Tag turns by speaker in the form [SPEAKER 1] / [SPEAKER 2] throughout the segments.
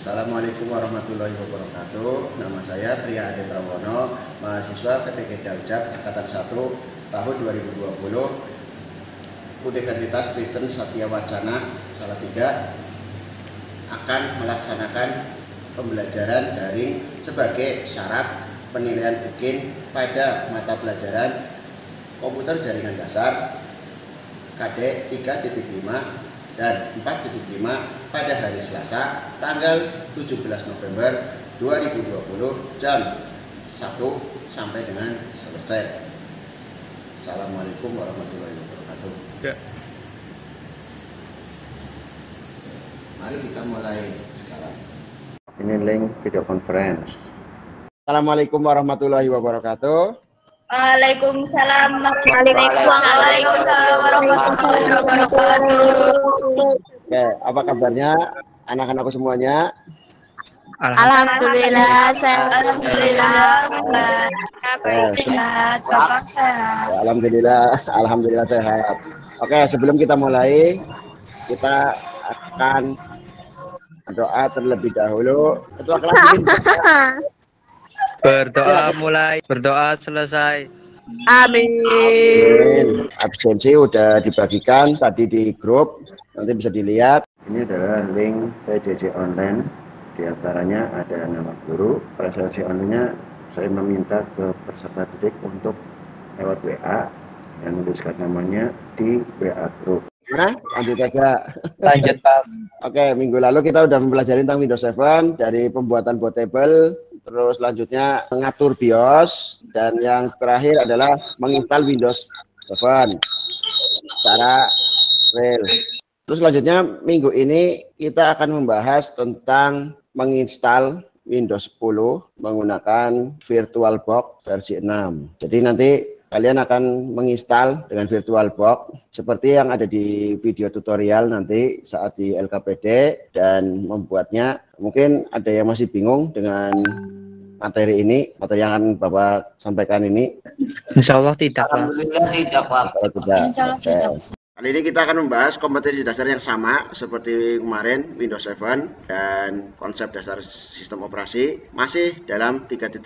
[SPEAKER 1] Assalamualaikum warahmatullahi wabarakatuh. Nama saya Priya Ade Prawono, mahasiswa PPG Daljak Angkatan 1 tahun 2020, Universitas Kristen Satya Wacana Salatiga, akan melaksanakan pembelajaran daring sebagai syarat penilaian UKIN pada mata pelajaran Komputer Jaringan Dasar KD 3.5 dan 4.5 pada hari Selasa tanggal 17 November 2020 jam 1 sampai dengan selesai. Assalamualaikum warahmatullahi wabarakatuh.
[SPEAKER 2] Ya.
[SPEAKER 1] Mari kita mulai sekarang. Ini link video conference. Assalamualaikum warahmatullahi wabarakatuh.
[SPEAKER 3] Waalaikumsalam warahmatullahi wabarakatuh.
[SPEAKER 1] Oke, apa kabarnya anak-anakku semuanya?
[SPEAKER 3] Alhamdulillah,
[SPEAKER 1] Alhamdulillah sehat. Oke, sebelum kita mulai, kita akan berdoa terlebih dahulu. Ketua kelas
[SPEAKER 2] Berdoa mulai, berdoa selesai.
[SPEAKER 3] Amin.
[SPEAKER 1] Absensi udah dibagikan tadi di grup, nanti bisa dilihat. Ini adalah link PJJ online. Di antaranya ada nama guru. Presensi online-nya saya meminta ke peserta didik untuk lewat WA dan menuliskan namanya di WA grup. Nah, lanjut aja.
[SPEAKER 2] Lanjut, Pak.
[SPEAKER 1] Oke, minggu lalu kita udah mempelajari tentang Windows 7 dari pembuatan bootable. Terus selanjutnya mengatur BIOS, dan yang terakhir adalah menginstal Windows 7 secara real. Terus selanjutnya minggu ini kita akan membahas tentang menginstal Windows 10 menggunakan VirtualBox versi 6. Jadi nanti kalian akan menginstal dengan VirtualBox seperti yang ada di video tutorial nanti saat di LKPD, dan membuatnya. Mungkin ada yang masih bingung dengan materi ini, materi yang akan Bapak sampaikan ini.
[SPEAKER 2] Insya Allah tidak, Pak.
[SPEAKER 4] Alhamdulillah tidak, Pak.
[SPEAKER 3] Insya Allah tidak.
[SPEAKER 1] Kali ini kita akan membahas kompetensi dasar yang sama seperti kemarin, Windows 7 dan konsep dasar sistem operasi, masih dalam 3.5,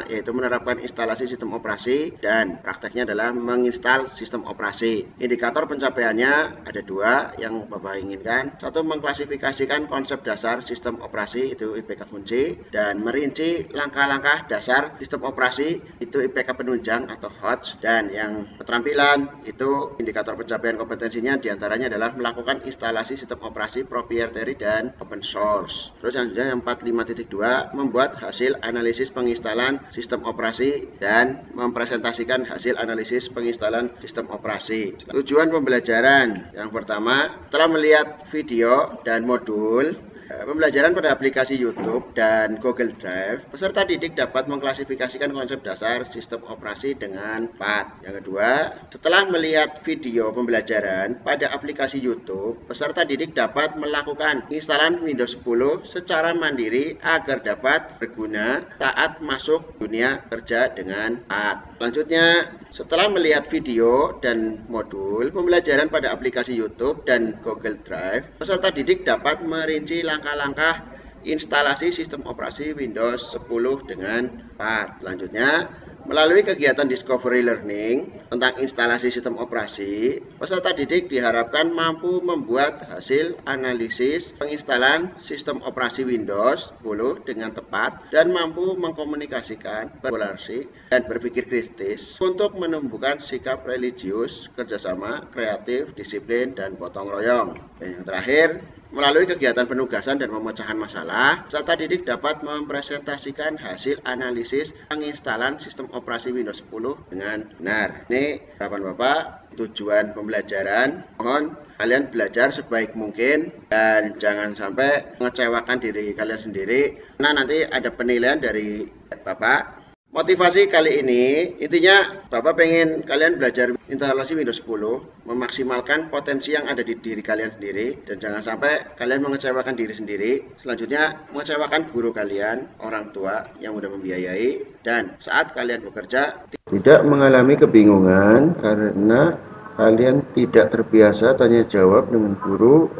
[SPEAKER 1] yaitu menerapkan instalasi sistem operasi, dan prakteknya adalah menginstal sistem operasi. Indikator pencapaiannya ada dua yang Bapak inginkan. Satu, mengklasifikasikan konsep dasar sistem operasi, itu IPK kunci, dan merinci langkah-langkah dasar sistem operasi, itu IPK penunjang atau HOTS, dan yang keterampilan itu indikator pencapaian kompetensi. Potensinya diantaranya adalah melakukan instalasi sistem operasi proprietary dan open source. Terus yang 45.2, membuat hasil analisis penginstalan sistem operasi dan mempresentasikan hasil analisis penginstalan sistem operasi. Tujuan pembelajaran yang pertama, setelah melihat video dan modul pembelajaran pada aplikasi YouTube dan Google Drive, peserta didik dapat mengklasifikasikan konsep dasar sistem operasi dengan 4. Yang kedua, setelah melihat video pembelajaran pada aplikasi YouTube, peserta didik dapat melakukan instalan Windows 10 secara mandiri agar dapat berguna saat masuk dunia kerja dengan 4. Selanjutnya, setelah melihat video dan modul pembelajaran pada aplikasi YouTube dan Google Drive, peserta didik dapat merinci langkah-langkah instalasi sistem operasi Windows 10 dengan 4. Selanjutnya, melalui kegiatan Discovery Learning tentang instalasi sistem operasi, peserta didik diharapkan mampu membuat hasil analisis penginstalan sistem operasi Windows 10 dengan tepat dan mampu mengkomunikasikan, berkolaborasi, dan berpikir kritis untuk menumbuhkan sikap religius, kerjasama, kreatif, disiplin, dan gotong royong. Dan yang terakhir, melalui kegiatan penugasan dan pemecahan masalah, peserta didik dapat mempresentasikan hasil analisis penginstalan sistem operasi Windows 10 dengan benar. Ini harapan Bapak, tujuan pembelajaran. Mohon kalian belajar sebaik mungkin dan jangan sampai mengecewakan diri kalian sendiri, karena nanti ada penilaian dari Bapak. Motivasi kali ini, intinya Bapak pengen kalian belajar instalasi Windows 10, memaksimalkan potensi yang ada di diri kalian sendiri, dan jangan sampai kalian mengecewakan diri sendiri. Selanjutnya, mengecewakan guru kalian, orang tua yang udah membiayai, dan saat kalian bekerja, tidak mengalami kebingungan karena kalian tidak terbiasa tanya jawab dengan guru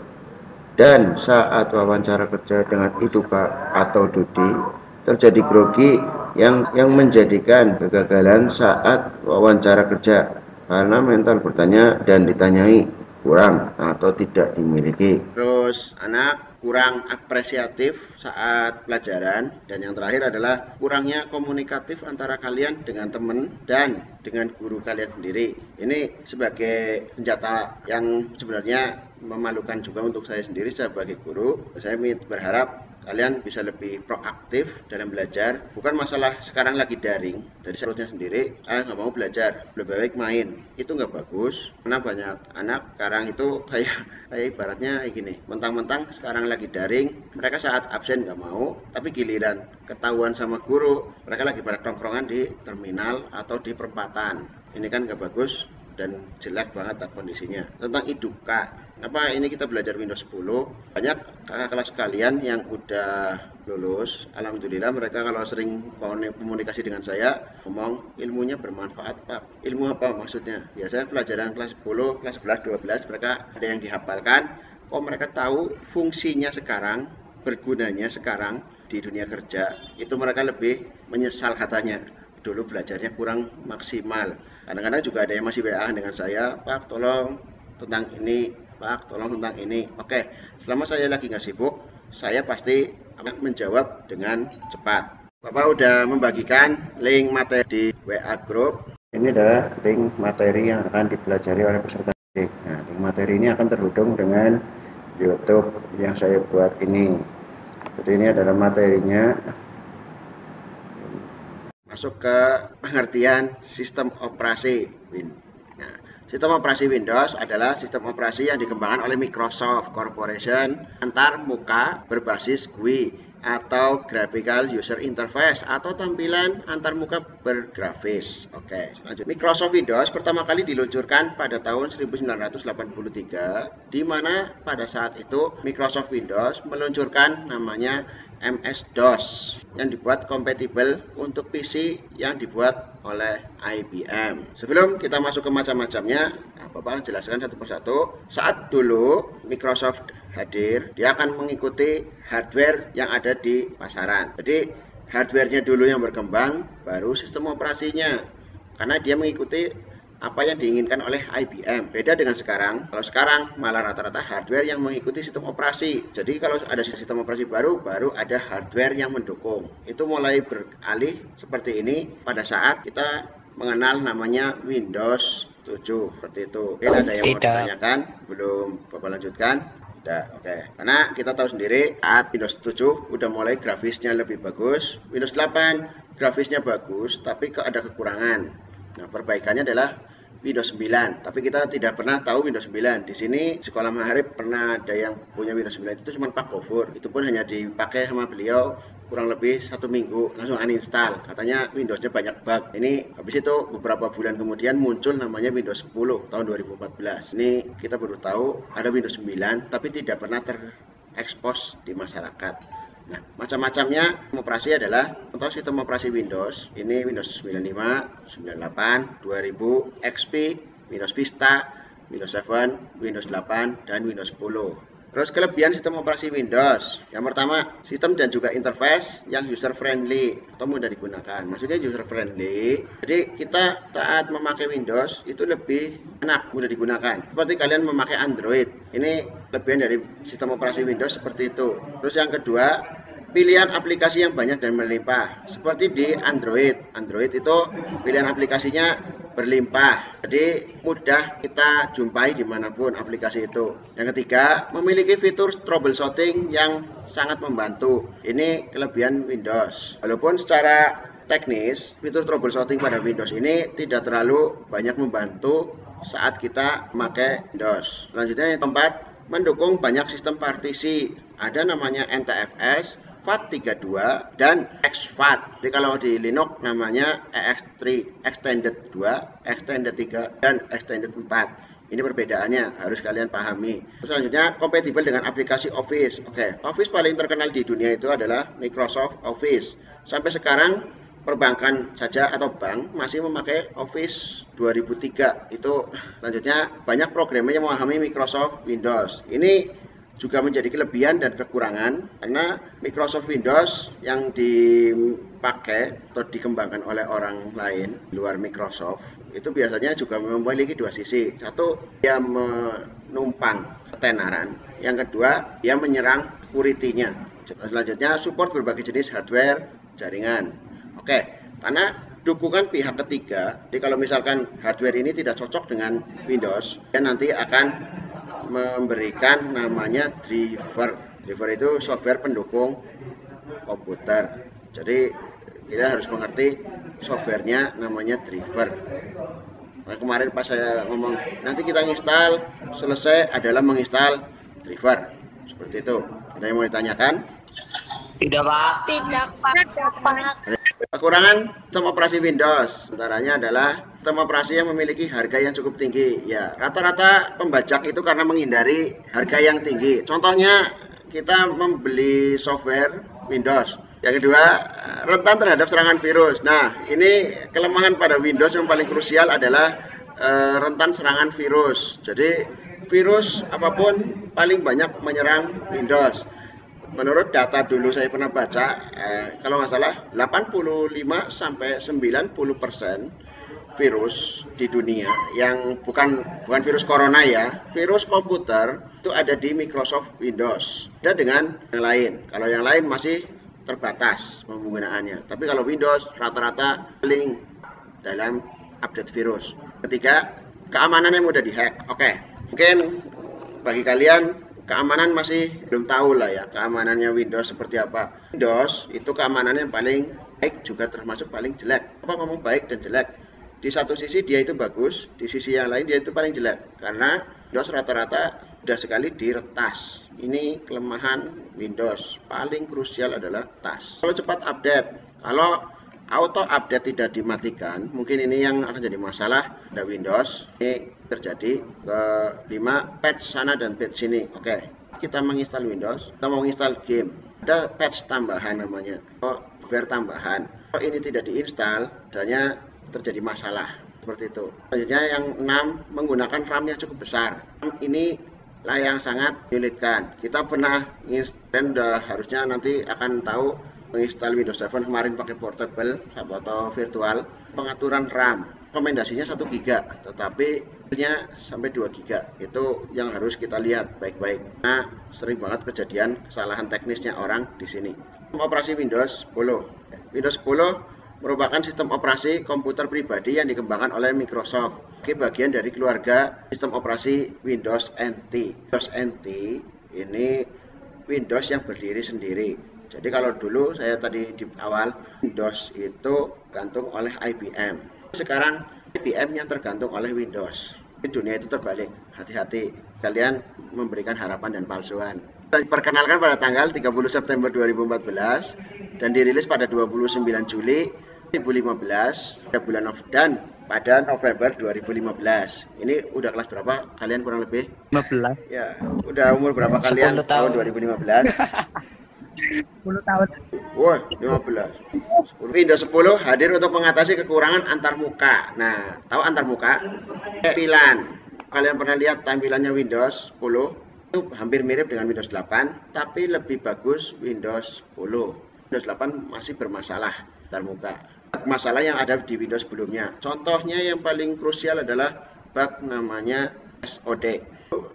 [SPEAKER 1] dan saat wawancara kerja dengan Iduka atau Dudi terjadi grogi yang menjadikan kegagalan saat wawancara kerja karena mental bertanya dan ditanyai kurang atau tidak dimiliki. Terus anak kurang apresiatif saat pelajaran, dan yang terakhir adalah kurangnya komunikatif antara kalian dengan teman dan dengan guru kalian sendiri. Ini sebagai senjata yang sebenarnya memalukan juga untuk saya sendiri sebagai guru. Saya berharap kalian bisa lebih proaktif dalam belajar. Bukan masalah sekarang lagi daring, dari seharusnya sendiri saya nggak mau belajar, lebih baik main. Itu nggak bagus, karena banyak anak sekarang itu kayak ibaratnya kayak gini, mentang-mentang sekarang lagi daring, mereka saat absen nggak mau, tapi giliran ketahuan sama guru, mereka lagi pada tongkrongan di terminal atau di perempatan. Ini kan nggak bagus dan jelek banget kondisinya. Tentang Iduka, apa ini kita belajar Windows 10, banyak kakak kelas kalian yang udah lulus, alhamdulillah mereka kalau sering komunikasi dengan saya ngomong ilmunya bermanfaat Pak. Ilmu apa maksudnya? Biasanya pelajaran kelas 10, kelas 11, 12 mereka ada yang dihafalkan, kok mereka tahu fungsinya sekarang, bergunanya sekarang di dunia kerja, itu mereka lebih menyesal katanya. Dulu belajarnya kurang maksimal. Kadang-kadang juga ada yang masih WA dengan saya, Pak tolong tentang ini, Pak tolong tentang ini. Oke, selama saya lagi nggak sibuk, saya pasti akan menjawab dengan cepat. Bapak udah membagikan link materi di WA group. Ini adalah link materi yang akan dipelajari oleh peserta didik. Nah, link materi ini akan terhubung dengan YouTube yang saya buat ini. Jadi ini adalah materinya. Masuk ke pengertian sistem operasi Windows. Nah, sistem operasi Windows adalah sistem operasi yang dikembangkan oleh Microsoft Corporation antar muka berbasis GUI atau Graphical User Interface atau tampilan antar muka bergrafis. Oke, lanjut. Microsoft Windows pertama kali diluncurkan pada tahun 1983, di mana pada saat itu Microsoft Windows meluncurkan namanya MS-DOS yang dibuat kompatibel untuk PC yang dibuat oleh IBM. Sebelum kita masuk ke macam-macamnya, Bapak jelaskan satu persatu. Saat dulu Microsoft hadir, dia akan mengikuti hardware yang ada di pasaran. Jadi hardware-nya dulu yang berkembang, baru sistem operasinya. Karena dia mengikuti apa yang diinginkan oleh IBM. Beda dengan sekarang. Kalau sekarang malah rata-rata hardware yang mengikuti sistem operasi. Jadi kalau ada sistem operasi baru ada hardware yang mendukung. Itu mulai beralih seperti ini pada saat kita mengenal namanya Windows 7 seperti itu. Mungkin ada yang mau ditanyakan? Belum Bapak lanjutkan? Tidak, oke. Karena kita tahu sendiri saat Windows 7 udah mulai grafisnya lebih bagus. Windows 8 grafisnya bagus, tapi kok ada kekurangan. Nah, perbaikannya adalah Windows 9, tapi kita tidak pernah tahu Windows 9. Di sini sekolah Maharib pernah ada yang punya Windows 9, itu cuma Pak Gofur. Itu pun hanya dipakai sama beliau kurang lebih 1 minggu, langsung uninstall. Katanya Windowsnya banyak bug. Ini habis itu beberapa bulan kemudian muncul namanya Windows 10 tahun 2014. Ini kita baru tahu ada Windows 9, tapi tidak pernah terekspos di masyarakat. Nah, macam-macamnya operasi adalah untuk sistem operasi Windows. Ini Windows 95, 98, 2000, XP, Windows Vista, Windows 7, Windows 8, dan Windows 10. Terus kelebihan sistem operasi Windows. Yang pertama, sistem dan juga interface yang user friendly atau mudah digunakan. Maksudnya user friendly. Jadi kita saat memakai Windows itu lebih enak, mudah digunakan. Seperti kalian memakai Android. Ini kelebihan dari sistem operasi Windows seperti itu. Terus yang kedua, pilihan aplikasi yang banyak dan berlimpah. Seperti di Android. Android itu pilihan aplikasinya berlimpah, jadi mudah kita jumpai dimanapun aplikasi itu. Yang ketiga, memiliki fitur troubleshooting yang sangat membantu. Ini kelebihan Windows. Walaupun secara teknis fitur troubleshooting pada Windows ini tidak terlalu banyak membantu saat kita memakai Windows. Selanjutnya yang keempat, mendukung banyak sistem partisi. Ada namanya NTFS, FAT32 dan exFAT. Jadi kalau di Linux namanya EX3, Extended 2, Extended 3 dan Extended 4. Ini perbedaannya, harus kalian pahami. Terus selanjutnya kompatibel dengan aplikasi Office. Oke, Office paling terkenal di dunia itu adalah Microsoft Office. Sampai sekarang perbankan saja atau bank masih memakai Office 2003. Itu selanjutnya banyak programnya yang memahami Microsoft Windows. Ini juga menjadi kelebihan dan kekurangan karena Microsoft Windows yang dipakai atau dikembangkan oleh orang lain luar Microsoft itu biasanya juga memiliki dua sisi. Satu, dia menumpang ketenaran. Yang kedua, dia menyerang security-nya. Selanjutnya, support berbagai jenis hardware jaringan. Oke, karena dukungan pihak ketiga, jadi kalau misalkan hardware ini tidak cocok dengan Windows, dia nanti akan memberikan namanya driver. Driver itu software pendukung komputer. Jadi kita harus mengerti softwarenya namanya driver. Nah, kemarin pas saya ngomong nanti kita install, selesai adalah menginstal driver. Seperti itu. Ada yang mau ditanyakan?
[SPEAKER 2] Tidak, Pak.
[SPEAKER 3] Tidak, Pak.
[SPEAKER 1] Kekurangan sistem operasi Windows antaranya adalah sistem operasi yang memiliki harga yang cukup tinggi. Ya, rata-rata pembajak itu karena menghindari harga yang tinggi. Contohnya kita membeli software Windows. Yang kedua, rentan terhadap serangan virus. Nah, ini kelemahan pada Windows yang paling krusial adalah rentan serangan virus. Jadi, virus apapun paling banyak menyerang Windows. Menurut data dulu saya pernah baca, kalau nggak salah 85-90% virus di dunia yang bukan virus corona ya, virus komputer itu ada di Microsoft Windows. Ada dengan yang lain. Kalau yang lain masih terbatas penggunaannya. Tapi kalau Windows rata-rata paling dalam update virus. Ketiga, keamanan yang mudah dihack. Oke, mungkin bagi kalian keamanan masih belum tahu lah ya keamanannya Windows seperti apa. Windows itu keamanannya yang paling baik juga termasuk paling jelek. Apa ngomong baik dan jelek? Di satu sisi dia itu bagus, di sisi yang lain dia itu paling jelek. Karena Windows rata-rata sudah sekali diretas. Ini kelemahan Windows. Paling krusial adalah tas. Kalau cepat update, kalau auto update tidak dimatikan, mungkin ini yang akan jadi masalah pada Windows. Ini terjadi ke 5 patch sana dan patch sini. Oke, kita menginstal Windows, kita mau menginstal game, ada patch tambahan namanya, software tambahan. Kalau ini tidak diinstal, biasanya terjadi masalah seperti itu. Selanjutnya yang 6, menggunakan RAM yang cukup besar. Ini lah yang sangat menyulitkan. Kita pernah install, harusnya nanti akan tahu menginstal Windows 7 kemarin pakai portable atau virtual. Pengaturan RAM rekomendasinya 1 GB, tetapi nya sampai 2 GB. Itu yang harus kita lihat baik-baik. Nah, sering banget kejadian kesalahan teknisnya orang di sini. Sistem operasi Windows 10. Windows 10 merupakan sistem operasi komputer pribadi yang dikembangkan oleh Microsoft. Bagian dari keluarga sistem operasi Windows NT. Windows NT ini Windows yang berdiri sendiri. Jadi kalau dulu saya tadi di awal, Windows itu gantung oleh IBM. Sekarang IBM yang tergantung oleh Windows. Di dunia itu terbalik. Hati-hati, kalian memberikan harapan dan palsuan. Diperkenalkan pada tanggal 30 September 2014 dan dirilis pada 29 Juli 2015 dan pada November 2015. Ini udah kelas berapa kalian kurang lebih?
[SPEAKER 2] 15.
[SPEAKER 1] Ya, udah umur berapa kalian
[SPEAKER 2] 10
[SPEAKER 1] tahun
[SPEAKER 2] tahun.
[SPEAKER 1] 2015?
[SPEAKER 2] 10 tahun.
[SPEAKER 1] Wah, 15. Windows 10 hadir untuk mengatasi kekurangan antarmuka. Nah, tahu antarmuka? Tampilan. Kalian pernah lihat tampilannya Windows 10? Itu hampir mirip dengan Windows 8, tapi lebih bagus Windows 10. Windows 8 masih bermasalah antarmuka. Masalah yang ada di Windows sebelumnya. Contohnya yang paling krusial adalah bug namanya SOD.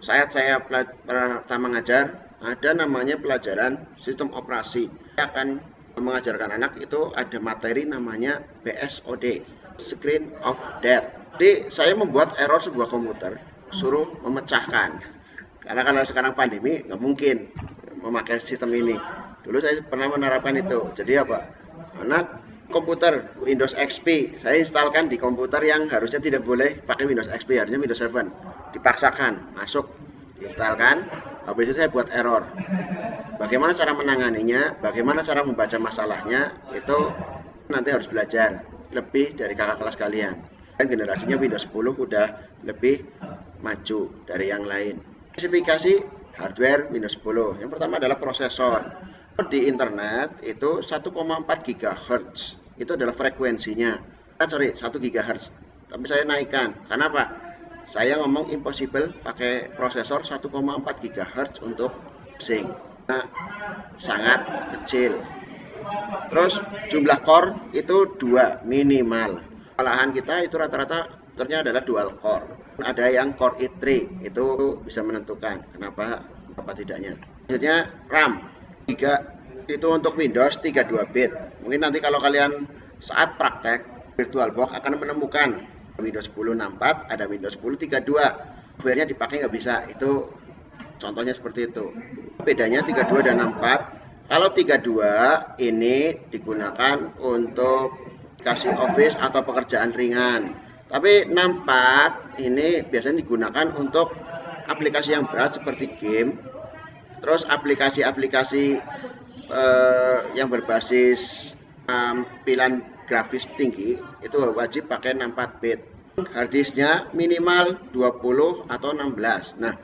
[SPEAKER 1] Saat saya pertama ngajar, ada namanya pelajaran sistem operasi. Saya akan mengajarkan anak itu ada materi namanya BSOD, Screen of Death. Jadi saya membuat error sebuah komputer, suruh memecahkan. Karena kalau sekarang pandemi nggak mungkin memakai sistem ini. Dulu saya pernah menerapkan itu. Jadi apa? Anak komputer Windows XP saya instalkan di komputer yang harusnya tidak boleh pakai Windows XP, harusnya Windows 7. Dipaksakan masuk, diinstalkan. Habis itu saya buat error. Bagaimana cara menanganinya, bagaimana cara membaca masalahnya, itu nanti harus belajar lebih dari kakak kelas kalian. Dan generasinya Windows 10 udah lebih maju dari yang lain. Spesifikasi hardware Windows 10. Yang pertama adalah prosesor. Di internet itu 1,4 GHz. Itu adalah frekuensinya. 1 GHz. Tapi saya naikkan. Kenapa? Saya ngomong impossible pakai prosesor 1,4 GHz untuk sangat kecil. Terus jumlah core itu 2 minimal. Olahan kita itu rata-rata ternyata adalah dual core. Ada yang core i3 itu bisa menentukan kenapa apa tidaknya. Selanjutnya RAM 3 itu untuk Windows 32 bit. Mungkin nanti kalau kalian saat praktek VirtualBox akan menemukan Windows 10 64, ada Windows 10 32. Software-nya dipakai nggak bisa. Itu contohnya seperti itu. Bedanya 32 dan 64. Kalau 32 ini digunakan untuk kasih office atau pekerjaan ringan. Tapi 64 ini biasanya digunakan untuk aplikasi yang berat seperti game. Terus aplikasi-aplikasi yang berbasis tampilan grafis tinggi itu wajib pakai 64 bit. Harddisknya minimal 20 atau 16. Nah,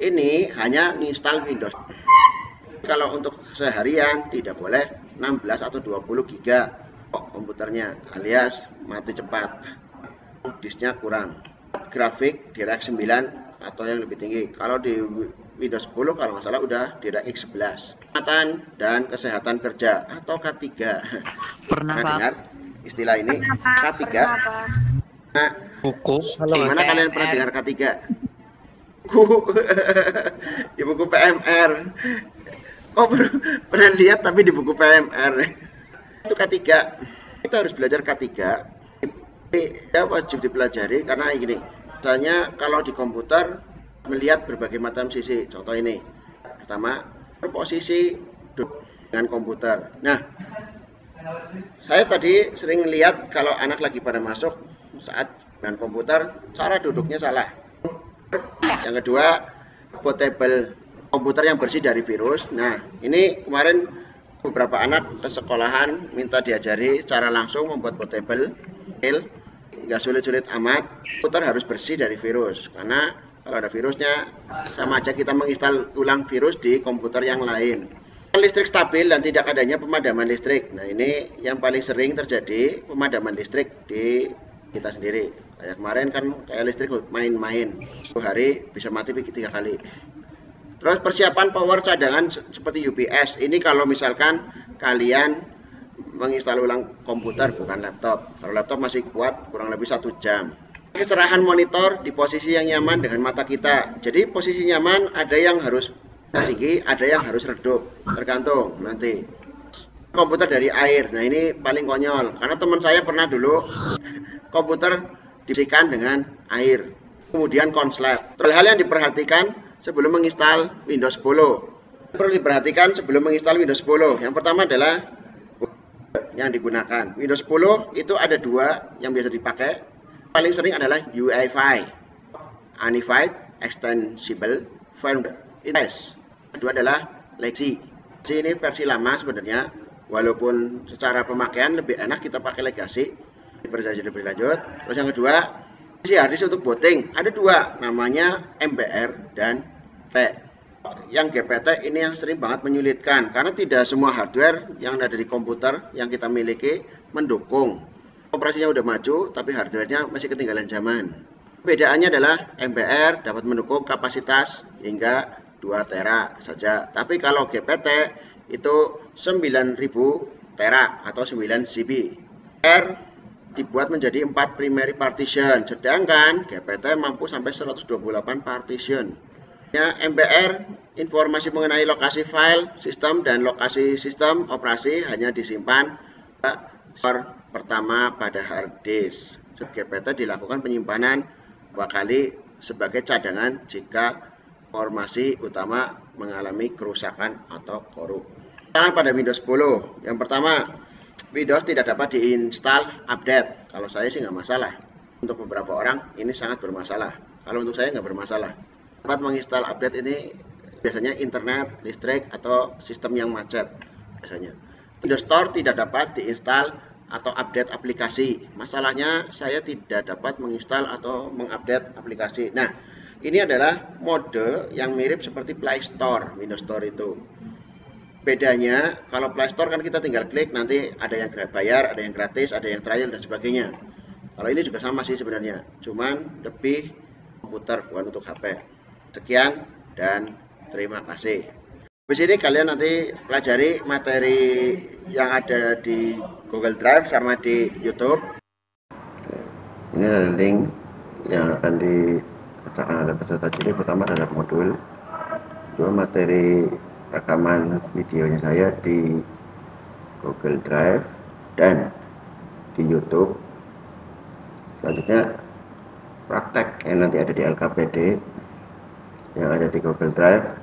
[SPEAKER 1] ini hanya install Windows. Kalau untuk seharian tidak boleh 16 atau 20 giga komputernya, alias mati cepat. Disknya kurang. Grafik DirectX 9 atau yang lebih tinggi. Kalau di Windows 10 kalau nggak salah udah DirectX 11. Kesehatan dan kesehatan kerja atau K3.
[SPEAKER 4] Pernah Pak
[SPEAKER 1] dengar istilah ini? K3. Nah,
[SPEAKER 4] buku
[SPEAKER 1] gimana kalian pernah dengar K3? Di buku PMR. Oh, pernah lihat tapi di buku PMR. Itu K3. Kita harus belajar K3. Ya wajib dipelajari karena gini. Misalnya kalau di komputer melihat berbagai macam sisi. Contoh ini. Pertama, posisi dengan komputer. Nah, saya tadi sering lihat kalau anak lagi pada masuk saat dengan komputer, cara duduknya salah. Yang kedua, portable komputer yang bersih dari virus. Nah, ini kemarin beberapa anak ke sekolahan minta diajari cara langsung membuat portable. Nggak sulit-sulit amat. Komputer harus bersih dari virus karena kalau ada virusnya sama aja kita menginstal ulang virus di komputer yang lain. Listrik stabil dan tidak adanya pemadaman listrik. Nah, ini yang paling sering terjadi, pemadaman listrik di kita sendiri. Kayak kemarin kan kayak listrik main-main. 1 hari bisa mati 3 kali. Terus persiapan power cadangan seperti UPS. Ini kalau misalkan kalian menginstal ulang komputer bukan laptop. Kalau laptop masih kuat kurang lebih 1 jam. Kecerahan monitor di posisi yang nyaman dengan mata kita. Jadi posisi nyaman ada yang harus tinggi, ada yang harus redup. Tergantung nanti. Komputer dari air. Nah, ini paling konyol. Karena teman saya pernah dulu komputer dibersihkan dengan air. Kemudian konslet. Hal yang diperhatikan sebelum menginstal Windows 10. Perlu diperhatikan sebelum menginstal Windows 10. Yang pertama adalah yang digunakan. Windows 10 itu ada 2 yang biasa dipakai. Paling sering adalah UEFI, Unified Extensible Firmware. Kedua adalah Legacy. Ini versi lama sebenarnya. Walaupun secara pemakaian lebih enak kita pakai Legacy. Berlanjut. Terus yang kedua, isi harddisk untuk booting. Ada 2, namanya MBR dan T. Yang GPT ini yang sering banget menyulitkan karena tidak semua hardware yang ada di komputer yang kita miliki mendukung. Operasinya udah maju tapi hardware-nya masih ketinggalan zaman. Perbedaannya adalah MBR dapat mendukung kapasitas hingga 2 tera saja. Tapi kalau GPT itu 9000 tera atau 9 GB. R dibuat menjadi 4 primary partition, sedangkan GPT mampu sampai 128 partition. Ya, MBR informasi mengenai lokasi file, sistem dan lokasi sistem operasi hanya disimpan server pertama pada hard disk. GPT dilakukan penyimpanan 2 kali sebagai cadangan jika informasi utama mengalami kerusakan atau korup. Sekarang pada Windows 10, yang pertama, Windows tidak dapat diinstal update. Kalau saya sih nggak masalah. Untuk beberapa orang ini sangat bermasalah. Kalau untuk saya nggak bermasalah. Dapat menginstal update ini biasanya internet, listrik, atau sistem yang macet biasanya. Windows Store tidak dapat diinstal atau update aplikasi. Masalahnya saya tidak dapat menginstal atau mengupdate aplikasi. Nah, ini adalah mode yang mirip seperti Play Store, Windows Store itu. Bedanya, kalau Play Store kan kita tinggal klik, nanti ada yang bayar, ada yang gratis, ada yang trial dan sebagainya. Kalau ini juga sama sih sebenarnya, cuman lebih komputer bukan untuk HP. Sekian dan terima kasih. Di sini kalian nanti pelajari materi yang ada di Google Drive sama di YouTube. Ini adalah link yang akan diletakkan oleh peserta didik. Pertama adalah modul, kedua materi rekaman videonya saya di Google Drive dan di YouTube. Selanjutnya praktek yang nanti ada di LKPD yang ada di Google Drive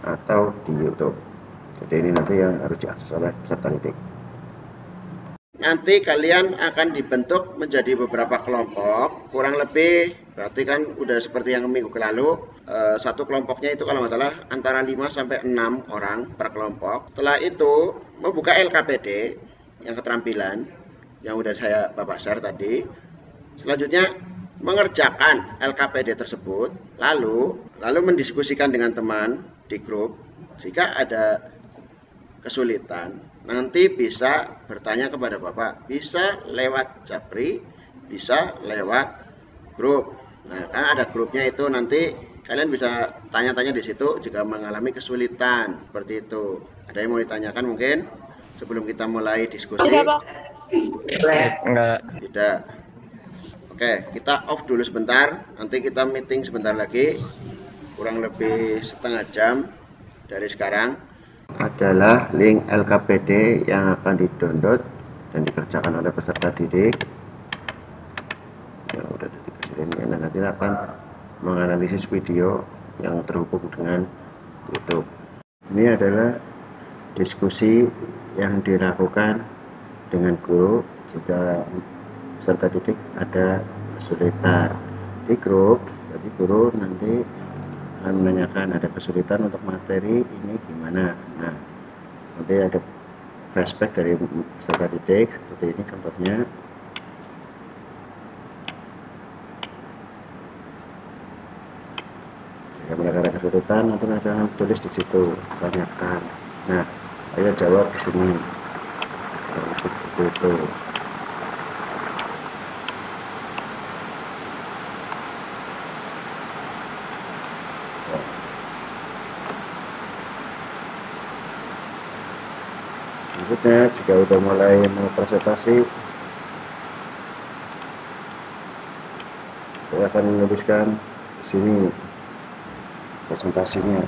[SPEAKER 1] atau di YouTube. Jadi ini nanti yang harus diakses oleh peserta didik. Nanti kalian akan dibentuk menjadi beberapa kelompok, kurang lebih berarti kan udah seperti yang minggu lalu. Satu kelompoknya itu kalau nggak salah antara 5 sampai 6 orang per kelompok. Setelah itu membuka LKPD yang keterampilan yang udah saya Bapak share tadi. Selanjutnya mengerjakan LKPD tersebut, lalu mendiskusikan dengan teman di grup. Jika ada kesulitan, nanti bisa bertanya kepada Bapak, bisa lewat Japri, bisa lewat grup. Nah, kan ada grupnya itu, nanti kalian bisa tanya-tanya di situ jika mengalami kesulitan seperti itu. Ada yang mau ditanyakan mungkin sebelum kita mulai diskusi?
[SPEAKER 4] Enggak.
[SPEAKER 1] Tidak. Oke, kita off dulu sebentar. Nanti kita meeting sebentar lagi, kurang lebih setengah jam dari sekarang. Adalah link LKPD yang akan di-download dan dikerjakan oleh peserta didik. Yang udah dikasih ini, dan nanti akan menganalisis video yang terhubung dengan YouTube. Ini adalah diskusi yang dilakukan dengan guru jika peserta didik ada kesulitan di grup. Jadi guru nanti akan menanyakan ada kesulitan untuk materi ini gimana. Nah, nanti ada flashback dari peserta didik seperti ini contohnya. Jika mereka ada kesulitan, nanti mereka akan tulis di situ, tanyakan. Nah, ayo jawab di sini. Seperti itu. Selanjutnya, jika udah mulai mau presentasi, saya akan menuliskan di sini presentasinya,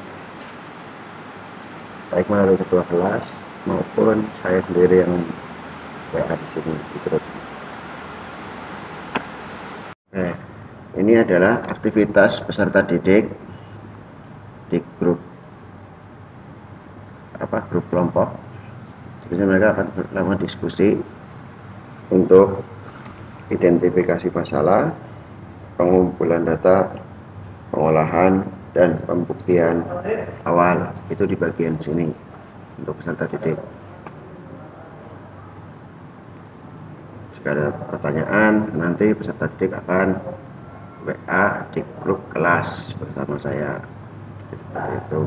[SPEAKER 1] baik melalui ketua kelas maupun saya sendiri yang WA di sini di grup. Ini adalah aktivitas peserta didik di grup grup kelompok. Jadi mereka akan melakukan diskusi untuk identifikasi masalah, pengumpulan data, pengolahan, dan pembuktian awal. Itu di bagian sini untuk peserta didik. Jika ada pertanyaan, nanti peserta didik akan WA di grup kelas bersama saya. Seperti itu.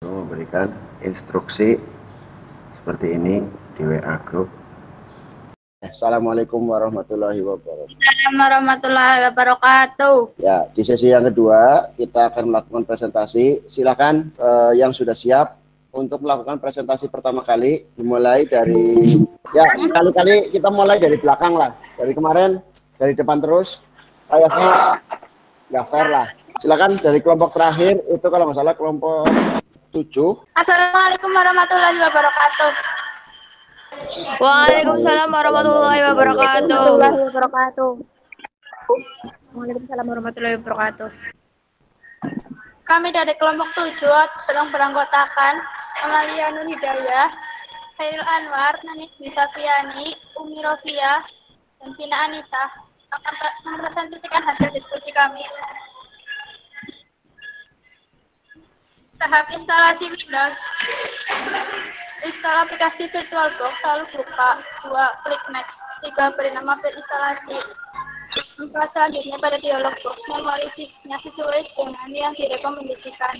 [SPEAKER 1] Memberikan instruksi seperti ini di WA grup. Assalamualaikum warahmatullahi wabarakatuh.
[SPEAKER 3] Assalamualaikum warahmatullahi wabarakatuh.
[SPEAKER 1] Ya, di sesi yang kedua kita akan melakukan presentasi. Silakan yang sudah siap untuk melakukan presentasi pertama kali, dimulai dari sekali-kali kita mulai dari belakang lah. Dari kemarin dari depan terus, kayaknya nggak fair lah. Silakan dari kelompok terakhir itu kalau nggak salah kelompok 7.
[SPEAKER 3] Assalamualaikum warahmatullahi wabarakatuh.
[SPEAKER 5] Waalaikumsalam warahmatullahi wabarakatuh.
[SPEAKER 3] Waalaikumsalam warahmatullahi wabarakatuh. Kami dari kelompok 7 sedang beranggotakan Amalia Nur Hidayah, Khairil Anwar, Nani Safiani, Umi Rofia, dan Vina Anissa akan mempresentasikan hasil diskusi kami. Tahap instalasi Windows. Install aplikasi VirtualBox, lalu buka. 2. Klik next. 3. Beri nama file instalasi. 4. Selanjutnya pada dialog box memori sisnya sesuai dengan yang direkomendasikan.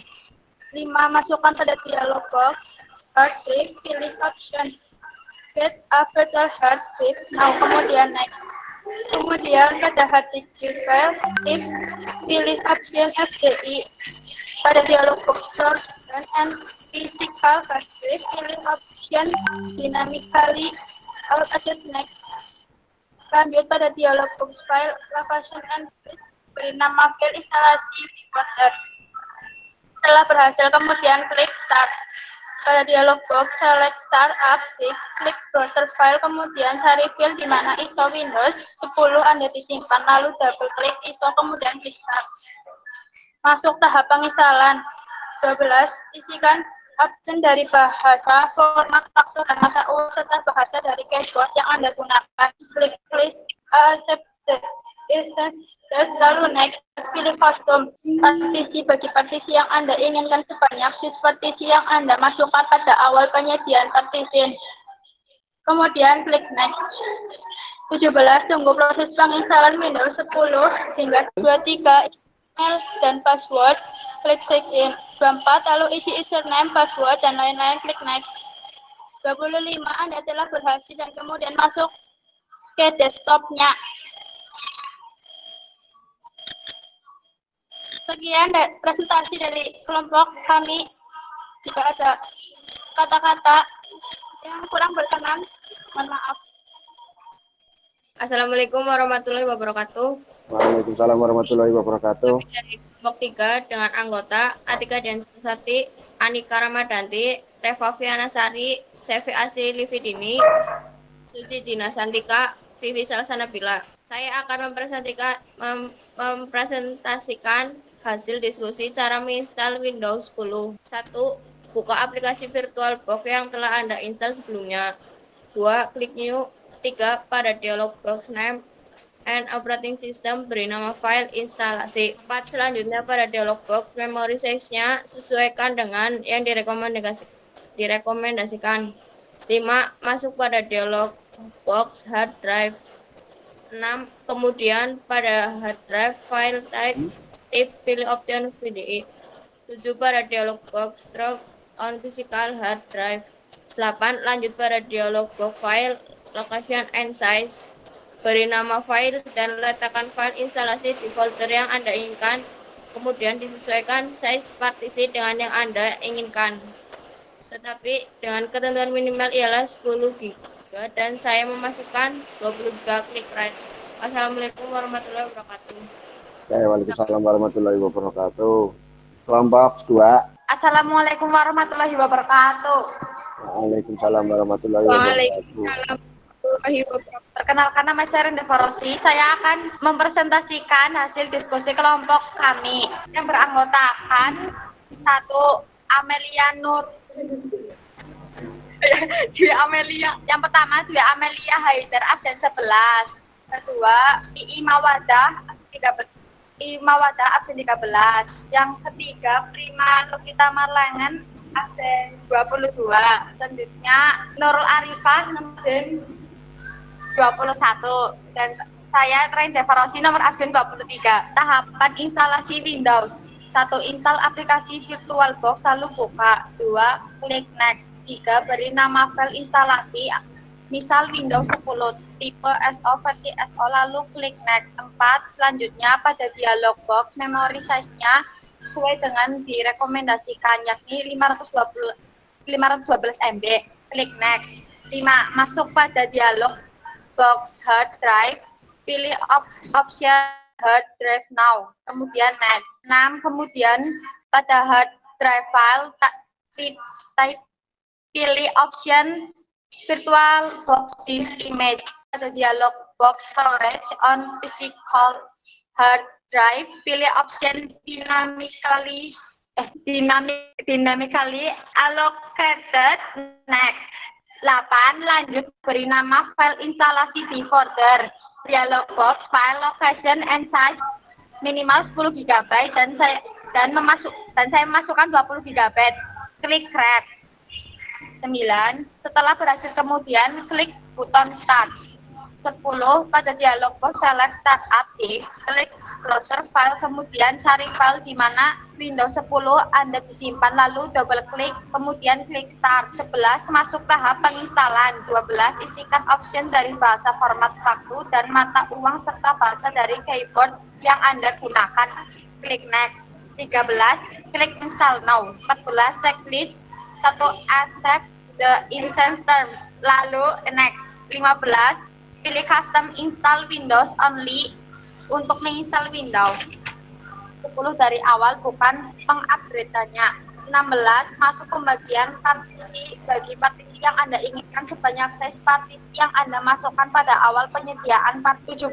[SPEAKER 3] 5. Masukkan pada dialog box hard drive, pilih option get a virtual hard drive now, kemudian next. Kemudian pada hard disk file tip, pilih option FDI. Pada dialog box store and physical hard drive, pilih option dynamically adjust next. Lanjut pada dialog box file location and beri nama file instalasi di folder. Setelah berhasil, kemudian klik start. Pada dialog box select startup disk, klik browser file, kemudian cari file di mana ISO Windows 10 Anda disimpan, lalu double klik ISO, kemudian klik start. Masuk tahap penginstalan. 12. Isikan option dari bahasa, format, faktor, dan mata uang serta bahasa dari keyboard yang Anda gunakan. Klik accept lalu next, pilih custom partisi bagi partisi yang Anda inginkan sebanyak partisi yang Anda masukkan pada awal penyediaan partisi. Kemudian klik next. 17. Tunggu proses penginstalan Windows 10 hingga 23. Email dan password, klik sign in. 24. Lalu isi username, password, dan lain-lain, klik next. 25. Anda telah berhasil dan kemudian masuk ke desktopnya. Sekian presentasi dari kelompok kami. Jika ada kata-kata yang kurang berkenan, mohon maaf.
[SPEAKER 5] Assalamualaikum warahmatullahi wabarakatuh.
[SPEAKER 1] Waalaikumsalam warahmatullahi wabarakatuh.
[SPEAKER 5] Kami dari kelompok 3 dengan anggota Atika Diansati, Anika Ramadanti, Reva Fianasari, Sevi Asri Lividini, Suci Dina Santika, Vivi Salsanabila. Saya akan mempresentasikan hasil diskusi cara menginstal Windows 10. 1. Buka aplikasi VirtualBox yang telah Anda install sebelumnya. 2. Klik New. 3. Pada dialog box name and operating system beri nama file instalasi. 4. Selanjutnya pada dialog box memory size-nya sesuaikan dengan yang direkomendasikan. 5. Masuk pada dialog box hard drive. 6. Kemudian pada hard drive file type pilih option VDI. 7. Pada dialog box drop on physical hard drive. 8. Lanjut pada dialog box file location and size. Beri nama file dan letakkan file instalasi di folder yang Anda inginkan. Kemudian disesuaikan size partisi dengan yang Anda inginkan. Tetapi dengan ketentuan minimal ialah 10 GB dan saya memasukkan 20 GB, klik right. Assalamualaikum warahmatullahi wabarakatuh.
[SPEAKER 1] Waalaikumsalam warahmatullahi wabarakatuh. Kelompok 2.
[SPEAKER 3] Assalamualaikum warahmatullahi wabarakatuh.
[SPEAKER 1] Waalaikumsalam warahmatullahi wabarakatuh.
[SPEAKER 3] Perkenalkan, nama saya Renda Farosi. Saya akan mempresentasikan hasil diskusi kelompok kami yang beranggotakan 1. Amelia Nur, Dwi Amelia. Yang pertama Dwi Amelia Haidar absen 11. Kedua Imawadah absen 13. Yang ketiga Prima Lokita Marlangan absen 22. Selanjutnya Nurul Arifah absen 21 dan saya Renda Farosi nomor absen 23. Tahapan instalasi Windows. 1. Install aplikasi VirtualBox lalu buka. 2. Klik next. 3. Beri nama file instalasi misal Windows 10 tipe SO versi SO lalu klik next. 4. Selanjutnya pada dialog box memory size-nya sesuai dengan direkomendasikan yakni 512 MB. Klik next. 5. Masuk pada dialog box hard drive, pilih option hard drive now, kemudian next. 6. Kemudian pada hard drive file pilih option virtual box disk image. Pada dialog box storage on physical hard drive, pilih option dynamically allocated next. 8. Lanjut beri nama file instalasi di folder. Dialog box file location and size minimal 10 GB dan saya memasukkan 20 GB. Klik create. 9. Setelah berhasil kemudian klik button start. 10 pada dialog box select startup disk, klik browser file, kemudian cari file di mana Windows 10 Anda disimpan, lalu double klik, kemudian klik start. 11 masuk tahap penginstalan. 12 isikan option dari bahasa format waktu dan mata uang serta bahasa dari keyboard yang Anda gunakan. Klik next. 13 klik install now. 14 checklist 1 accept the instance terms, lalu next. 15 pilih custom install Windows only untuk menginstal Windows 10 dari awal, bukan pengupgrade-nya. 16 masuk pembagian partisi, bagi partisi yang Anda inginkan sebanyak size partisi yang Anda masukkan pada awal penyediaan part. 17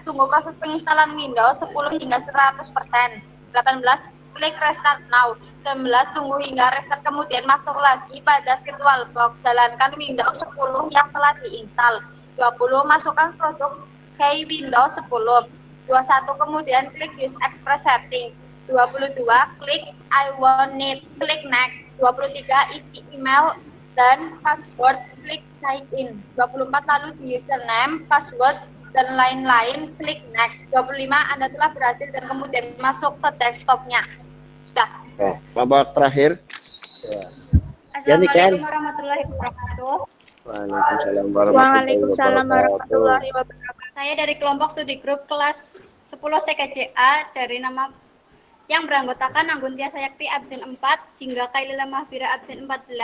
[SPEAKER 3] tunggu proses penginstalan Windows 10 hingga 100%. 18 klik restart now. 19 tunggu hingga restart, kemudian masuk lagi pada VirtualBox, jalankan Windows 10 yang telah diinstal. 20 masukkan produk Key Windows 10. 21 kemudian klik use express setting. 22 klik I want it, klik next. 23 isi email dan password, klik sign in. 24 lalu di username, password dan lain-lain, klik next. 25 Anda telah berhasil dan kemudian masuk ke desktopnya. Sudah.
[SPEAKER 1] Oke, kelompok terakhir.
[SPEAKER 3] Assalamualaikum warahmatullahi wabarakatuh.
[SPEAKER 5] Waalaikumsalam warahmatullahi wabarakatuh.
[SPEAKER 3] Saya dari kelompok studi grup kelas 10 TKJA dari nama yang beranggotakan Angguntia Sayakti absen 4, Jingga Kailila Mahfira absen 14,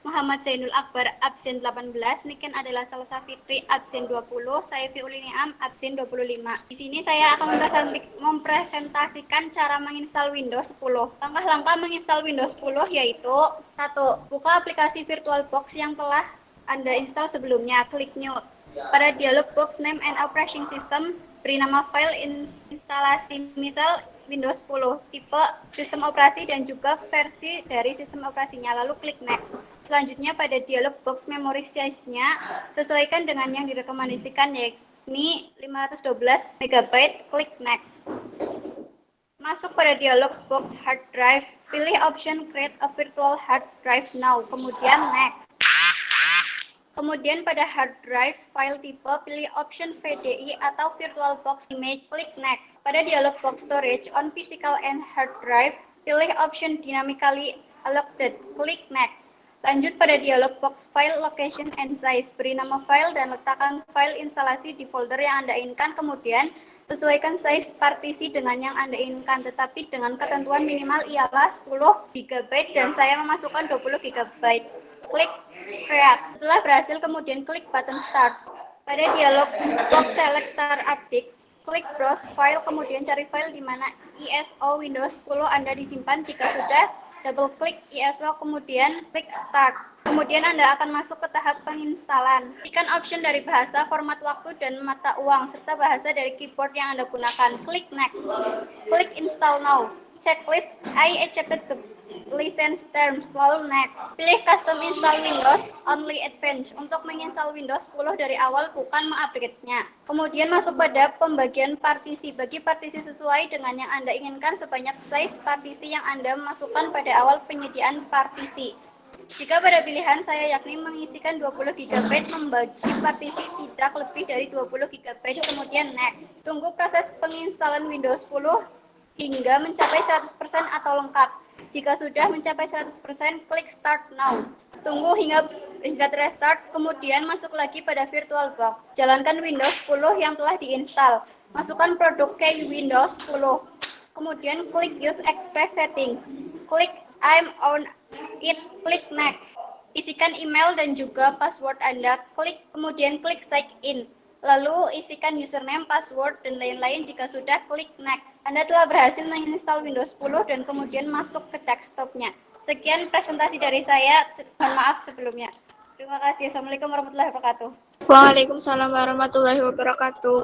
[SPEAKER 3] Muhammad Zainul Akbar absen 18, Niken adalah Salsa Fitri absen 20, Saifi Uliniam absen 25. Di sini saya akan mempresentasikan cara menginstal Windows 10. Langkah-langkah menginstal Windows 10 yaitu: 1. Buka aplikasi VirtualBox yang telah Anda install sebelumnya, klik new. Pada dialog box name and operation system, beri nama file instalasi, misal Windows 10, tipe sistem operasi dan juga versi dari sistem operasinya, lalu klik next. Selanjutnya pada dialog box memory size-nya sesuaikan dengan yang direkomendasikan, yakni 512 MB, klik next. Masuk pada dialog box hard drive, pilih option create a virtual hard drive now, kemudian next. Kemudian pada hard drive file tipe, pilih option VDI atau VirtualBox Image, klik next. Pada dialog box storage on physical and hard drive, pilih option dynamically allocated, klik next. Lanjut pada dialog box file location and size, beri nama file dan letakkan file instalasi di folder yang Anda inginkan, kemudian sesuaikan size partisi dengan yang Anda inginkan, tetapi dengan ketentuan minimal ialah 10 GB dan saya memasukkan 20 GB. Klik create. Setelah berhasil, kemudian klik button start. Pada dialog box select startup disk, klik browse file, kemudian cari file di mana ISO Windows 10 Anda disimpan. Jika sudah, double klik ISO, kemudian klik start. Kemudian Anda akan masuk ke tahap penginstalan. Pilihkan option dari bahasa, format waktu, dan mata uang, serta bahasa dari keyboard yang Anda gunakan. Klik next. Klik install now. Checklist I accepted the license terms, lalu next. Pilih custom install Windows only advanced untuk menginstal Windows 10 dari awal, bukan mengupgrade-nya. Kemudian masuk pada pembagian partisi, bagi partisi sesuai dengan yang Anda inginkan sebanyak size partisi yang Anda masukkan pada awal penyediaan partisi. Jika pada pilihan saya yakni mengisikan 20 GB, membagi partisi tidak lebih dari 20 GB, kemudian next. Tunggu proses penginstalan Windows 10 hingga mencapai 100% atau lengkap. Jika sudah mencapai 100%, klik start now. Tunggu hingga restart, kemudian masuk lagi pada VirtualBox. Jalankan Windows 10 yang telah diinstal. Masukkan produk Key Windows 10. Kemudian klik use express settings. Klik I'm on it, klik next. Isikan email dan juga password Anda. Kemudian klik sign in. Lalu isikan username, password, dan lain-lain. Jika sudah, klik next. Anda telah berhasil menginstal Windows 10 dan kemudian masuk ke desktopnya. Sekian presentasi dari saya. Mohon maaf sebelumnya. Terima kasih. Assalamualaikum warahmatullahi wabarakatuh.
[SPEAKER 5] Waalaikumsalam warahmatullahi wabarakatuh.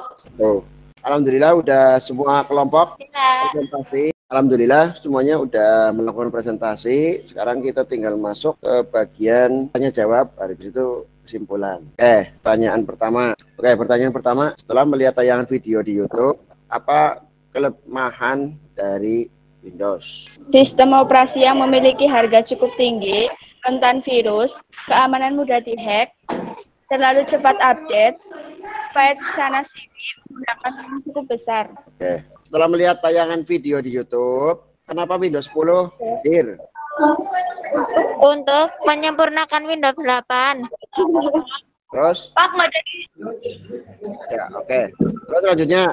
[SPEAKER 1] Alhamdulillah udah semua kelompok presentasi. Alhamdulillah semuanya udah melakukan presentasi. Sekarang kita tinggal masuk ke bagian tanya jawab. Habis itu kesimpulan. Pertanyaan pertama. Setelah melihat tayangan video di YouTube, apa kelemahan dari Windows?
[SPEAKER 5] Sistem operasi yang memiliki harga cukup tinggi, rentan virus, keamanan mudah dihack, terlalu cepat update,
[SPEAKER 3] gigabyte sana sini menggunakan RAM cukup besar.
[SPEAKER 1] Oke. Setelah melihat tayangan video di YouTube, kenapa Windows 10 hadir?
[SPEAKER 3] Untuk menyempurnakan Windows 8.
[SPEAKER 1] Terus?
[SPEAKER 3] Pak, nggak jadi.
[SPEAKER 1] Ya, oke. Terus selanjutnya,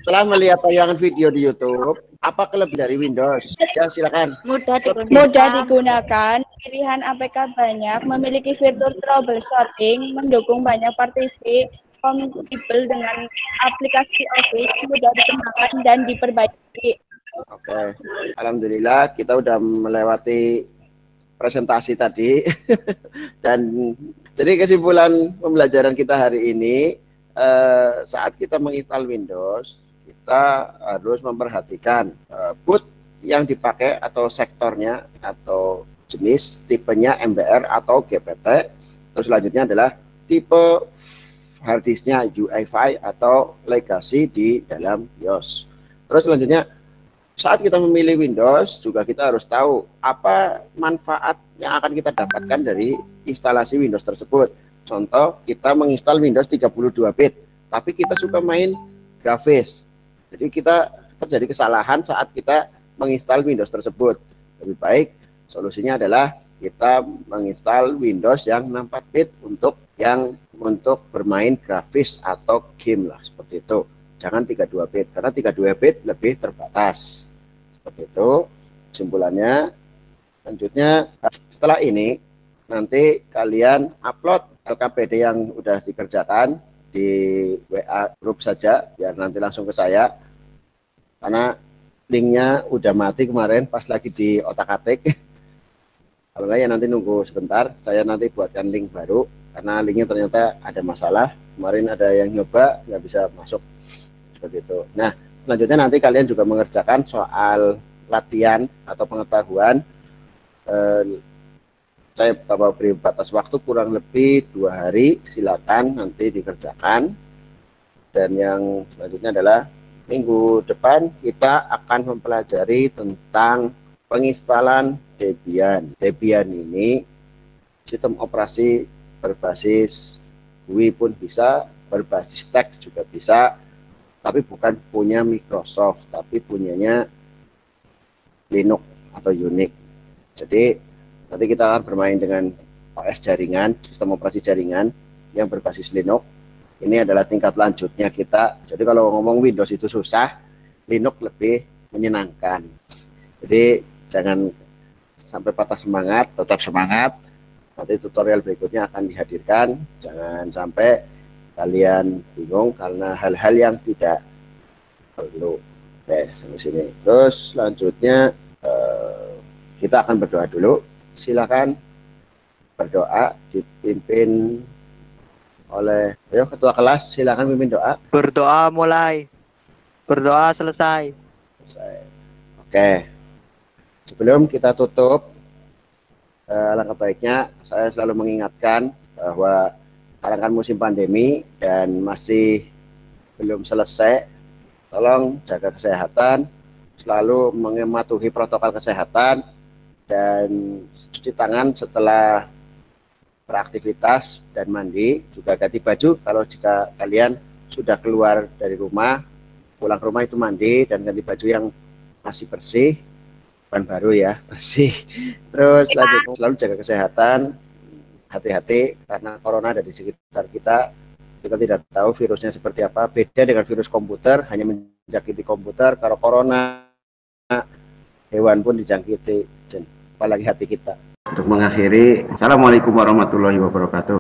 [SPEAKER 1] setelah melihat tayangan video di YouTube, apa kelebihan dari Windows? Ya, silakan.
[SPEAKER 3] Mudah digunakan, pilihan APK banyak, memiliki fitur troubleshooting, mendukung banyak partisi, kompatibel dengan aplikasi Office, mudah dikembangkan dan diperbaiki.
[SPEAKER 1] Oke, alhamdulillah kita udah melewati presentasi tadi dan jadi kesimpulan pembelajaran kita hari ini, saat kita menginstal Windows kita harus memperhatikan boot yang dipakai atau sektornya atau jenis tipenya MBR atau GPT. Terus selanjutnya adalah tipe harddisknya UEFI atau legacy di dalam BIOS. Terus selanjutnya saat kita memilih Windows juga kita harus tahu apa manfaat yang akan kita dapatkan dari instalasi Windows tersebut. Contoh, kita menginstal Windows 32 bit, tapi kita suka main grafis. Jadi kita terjadi kesalahan saat kita menginstal Windows tersebut. Lebih baik solusinya adalah kita menginstal Windows yang 64 bit untuk bermain grafis atau game lah, seperti itu. Jangan 32 bit karena 32 bit lebih terbatas. Seperti itu kesimpulannya. Selanjutnya setelah ini nanti kalian upload LKPD yang udah dikerjakan di WA grup saja biar nanti langsung ke saya karena linknya udah mati kemarin pas lagi di otak-atik. Kalau enggak ya nanti nunggu sebentar, saya nanti buatkan link baru karena linknya ternyata ada masalah. Kemarin ada yang nyoba nggak bisa masuk seperti itu. Nah, selanjutnya nanti kalian juga mengerjakan soal latihan atau pengetahuan. Saya beri batas waktu kurang lebih 2 hari, silakan nanti dikerjakan. Dan yang selanjutnya adalah minggu depan kita akan mempelajari tentang penginstalan Debian. Debian ini sistem operasi berbasis GUI pun bisa, berbasis teks juga bisa, tapi bukan punya Microsoft, tapi punyanya Linux atau Unix. Jadi nanti kita akan bermain dengan OS jaringan, sistem operasi jaringan yang berbasis Linux. Ini adalah tingkat lanjutnya kita. Jadi kalau ngomong Windows itu susah, Linux lebih menyenangkan. Jadi jangan sampai patah semangat, tetap semangat. Nanti tutorial berikutnya akan dihadirkan. Jangan sampai kalian bingung karena hal-hal yang tidak perlu. Oke, sampai sini. Terus selanjutnya kita akan berdoa dulu. Silakan berdoa dipimpin oleh ketua kelas. Silakan pimpin doa.
[SPEAKER 4] Berdoa mulai. Berdoa selesai.
[SPEAKER 1] Oke. Sebelum kita tutup, alangkah baiknya saya selalu mengingatkan bahwa sekarang kan musim pandemi dan masih belum selesai. Tolong jaga kesehatan, selalu mematuhi protokol kesehatan dan cuci tangan setelah beraktivitas dan mandi, juga ganti baju kalau jika kalian sudah keluar dari rumah, pulang ke rumah itu mandi dan ganti baju yang masih bersih, bukan baru ya, bersih. Terus selalu jaga kesehatan, hati-hati karena corona ada di sekitar kita. Kita tidak tahu virusnya seperti apa, beda dengan virus komputer, hanya menjangkiti komputer. Kalau corona, hewan pun dijangkiti, apalagi hati kita. Untuk mengakhiri, Assalamualaikum warahmatullahi wabarakatuh.